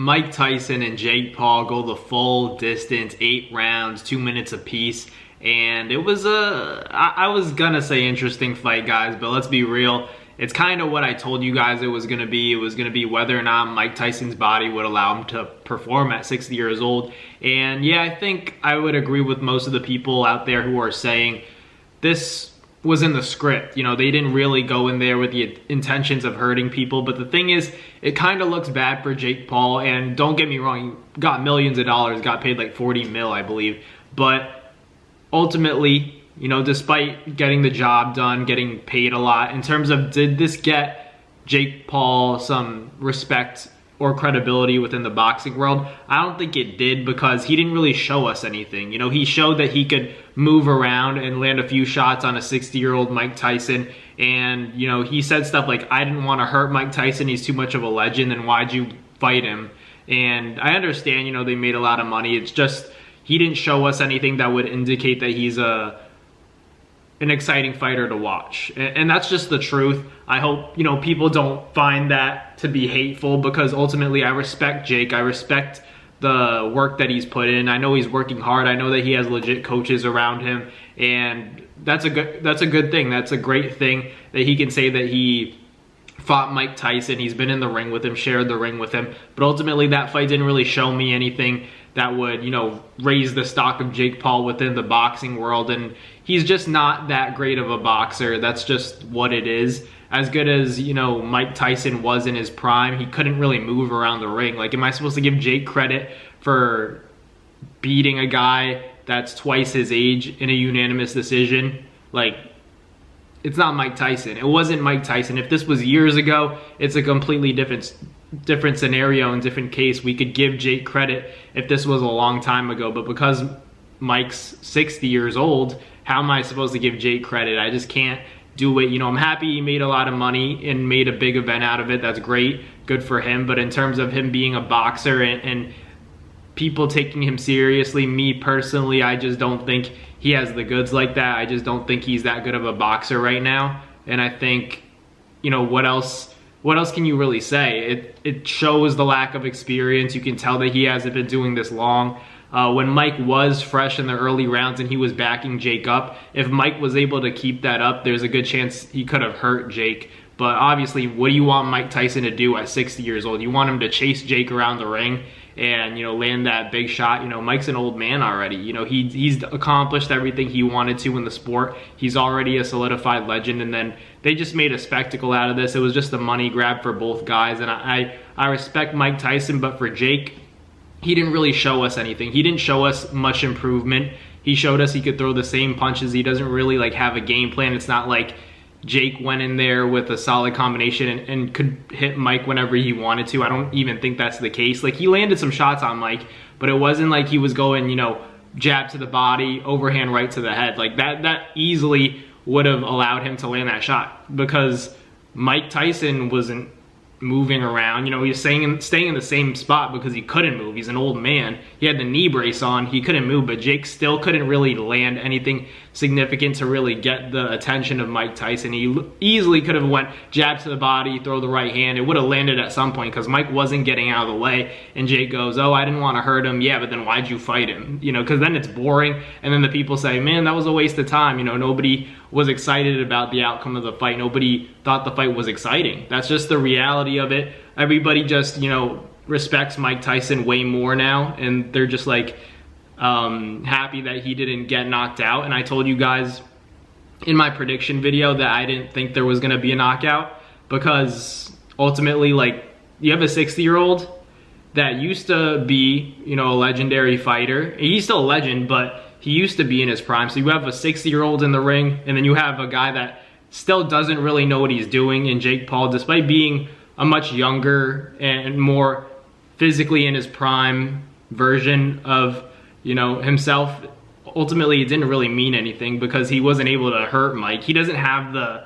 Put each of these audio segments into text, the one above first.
Mike Tyson and Jake Paul go the full distance, 8 rounds, 2 minutes apiece. And it was I was gonna say interesting fight, guys, but let's be real. It's kind of what I told you guys it was gonna be. It was gonna be whether or not Mike Tyson's body would allow him to perform at 60 years old. And yeah, I think I would agree with most of the people out there who are saying this was in the script. You know, they didn't really go in there with the intentions of hurting people. But the thing is, it kind of looks bad for Jake Paul. And don't get me wrong, he got millions of dollars, got paid like 40 mil, I believe. But ultimately, you know, despite getting the job done, getting paid a lot, in terms of did this get Jake Paul some respect or credibility within the boxing world? I don't think it did, because he didn't really show us anything. You know, he showed that he could move around and land a few shots on a 60-year-old Mike Tyson. And, you know, he said stuff like, I didn't want to hurt Mike Tyson. He's too much of a legend, and why'd you fight him? And I understand, you know, they made a lot of money. It's just, he didn't show us anything that would indicate that he's an exciting fighter to watch. And that's just the truth. I hope, you know, people don't find that to be hateful, because ultimately I respect Jake. I respect the work that he's put in. I know he's working hard. I know that he has legit coaches around him, and that's a good thing. That's a great thing that he can say that he fought Mike Tyson. He's been in the ring with him, shared the ring with him. But ultimately that fight didn't really show me anything that would, you know, raise the stock of Jake Paul within the boxing world. And he's just not that great of a boxer. That's just what it is. As good as, you know, Mike Tyson was in his prime, he couldn't really move around the ring. Like, am I supposed to give Jake credit for beating a guy that's twice his age in a unanimous decision? Like, it's not Mike Tyson. It wasn't Mike Tyson. If this was years ago, it's a completely different scenario and different case. We could give Jake credit if this was a long time ago. But because Mike's 60 years old, how am I supposed to give Jake credit? I just can't do it. You know, I'm happy he made a lot of money and made a big event out of it. That's great. Good for him. But in terms of him being a boxer and people taking him seriously, me personally, I just don't think he has the goods like that. I just don't think he's that good of a boxer right now. And I think, you know, what else can you really say? It shows the lack of experience. You can tell that he hasn't been doing this long. When Mike was fresh in the early rounds and he was backing Jake up, if Mike was able to keep that up, there's a good chance he could have hurt Jake. But obviously, what do you want Mike Tyson to do at 60 years old? You want him to chase Jake around the ring and, you know, land that big shot? You know, Mike's an old man already. You know, he's accomplished everything he wanted to in the sport. He's already a solidified legend, and then they just made a spectacle out of this. It was just a money grab for both guys, and I respect Mike Tyson, but for Jake, he didn't really show us anything. He didn't show us much improvement. He showed us he could throw the same punches. He doesn't really like have a game plan. It's not like Jake went in there with a solid combination and could hit Mike whenever he wanted to. I don't even think that's the case. Like, he landed some shots on Mike, but it wasn't like he was going, you know, jab to the body, overhand right to the head. Like, that easily would have allowed him to land that shot, because Mike Tyson wasn't moving around. You know, he was staying in the same spot because he couldn't move. He's an old man. He had the knee brace on. He couldn't move, but Jake still couldn't really land anything significant to really get the attention of Mike Tyson. He easily could have went jab to the body, throw the right hand. It would have landed at some point, because Mike wasn't getting out of the way. And Jake goes, oh, I didn't want to hurt him. Yeah, but then why'd you fight him? You know, because then it's boring. And then the people say, man, that was a waste of time. You know, nobody was excited about the outcome of the fight. Nobody thought the fight was exciting. That's just the reality of it. Everybody just, you know, respects Mike Tyson way more now, and they're just like happy that he didn't get knocked out. And I told you guys in my prediction video that I didn't think there was going to be a knockout, because ultimately, like, you have a 60-year-old that used to be, you know, a legendary fighter. He's still a legend, but he used to be in his prime. So you have a 60-year-old in the ring, and then you have a guy that still doesn't really know what he's doing in Jake Paul, despite being a much younger and more physically in his prime version of, you know, himself. Ultimately, it didn't really mean anything, because he wasn't able to hurt Mike. He doesn't have the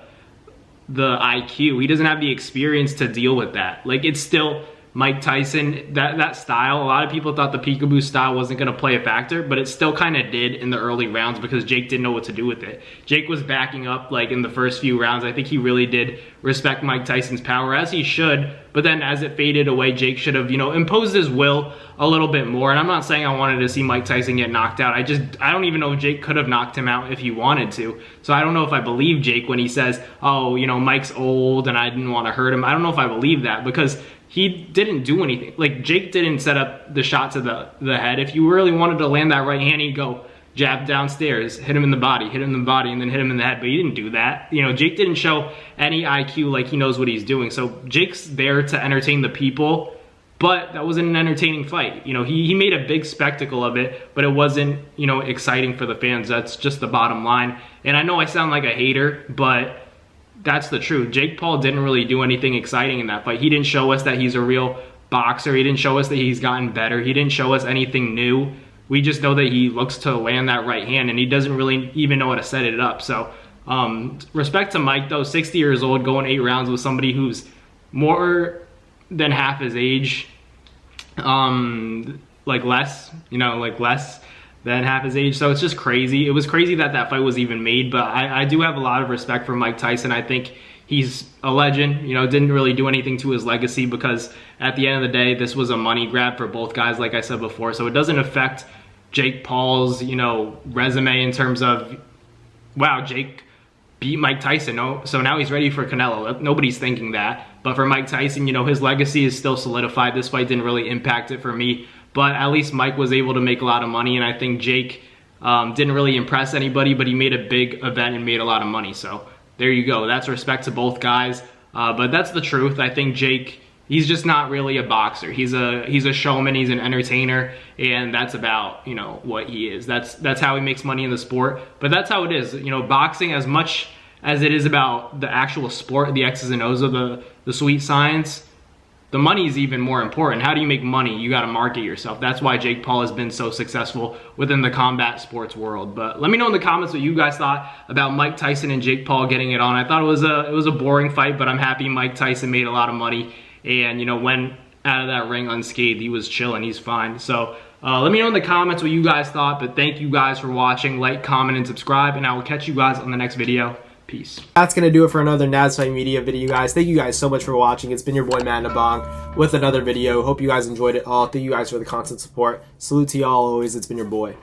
IQ. He doesn't have the experience to deal with that. Like, it's still Mike Tyson, that style, a lot of people thought the peekaboo style wasn't going to play a factor, but it still kind of did in the early rounds because Jake didn't know what to do with it. Jake was backing up like in the first few rounds. I think he really did respect Mike Tyson's power, as he should, but then as it faded away, Jake should have, you know, imposed his will a little bit more. And I'm not saying I wanted to see Mike Tyson get knocked out. I don't even know if Jake could have knocked him out if he wanted to. So I don't know if I believe Jake when he says, oh, you know, Mike's old and I didn't want to hurt him. I don't know if I believe that because he didn't do anything. Like, Jake didn't set up the shot to the head. If you really wanted to land that right hand, he'd go jab downstairs, hit him in the body, and then hit him in the head. But he didn't do that. You know, Jake didn't show any IQ, like he knows what he's doing. So Jake's there to entertain the people, but that wasn't an entertaining fight. You know, he made a big spectacle of it, but it wasn't, you know, exciting for the fans. That's just the bottom line. And I know I sound like a hater, but that's the truth. Jake Paul didn't really do anything exciting in that fight. He didn't show us that he's a real boxer. He didn't show us that he's gotten better. He didn't show us anything new. We just know that he looks to land that right hand, and he doesn't really even know how to set it up. So respect to Mike, though. 60 years old, going 8 rounds with somebody who's more than half his age. Less than half his age. So it's just crazy. It was crazy that fight was even made, but I do have a lot of respect for Mike Tyson. I think he's a legend. You know, didn't really do anything to his legacy because at the end of the day, this was a money grab for both guys, like I said before. So it doesn't affect Jake Paul's, you know, resume in terms of, wow, Jake beat Mike Tyson. No, so now he's ready for Canelo. Nobody's thinking that. But for Mike Tyson, you know, his legacy is still solidified. This fight didn't really impact it for me. But at least Mike was able to make a lot of money, and I think Jake didn't really impress anybody, but he made a big event and made a lot of money. So there you go. That's respect to both guys. But that's the truth. I think Jake, he's just not really a boxer. He's a showman. He's an entertainer, and that's about, you know, what he is. That's how he makes money in the sport. But that's how it is. You know, boxing, as much as it is about the actual sport, the X's and O's of the sweet science, the money is even more important. How do you make money? You got to market yourself. That's why Jake Paul has been so successful within the combat sports world. But let me know in the comments what you guys thought about Mike Tyson and Jake Paul getting it on. I thought it was a boring fight, but I'm happy Mike Tyson made a lot of money and, you know, went out of that ring unscathed. He was chilling. He's fine. So let me know in the comments what you guys thought. But thank you guys for watching. Like, comment, and subscribe. And I will catch you guys on the next video. Peace. That's going to do it for another NASFight Media video, guys. Thank you guys so much for watching. It's been your boy, Matt Nabong, with another video. Hope you guys enjoyed it all. Thank you guys for the constant support. Salute to y'all always. It's been your boy.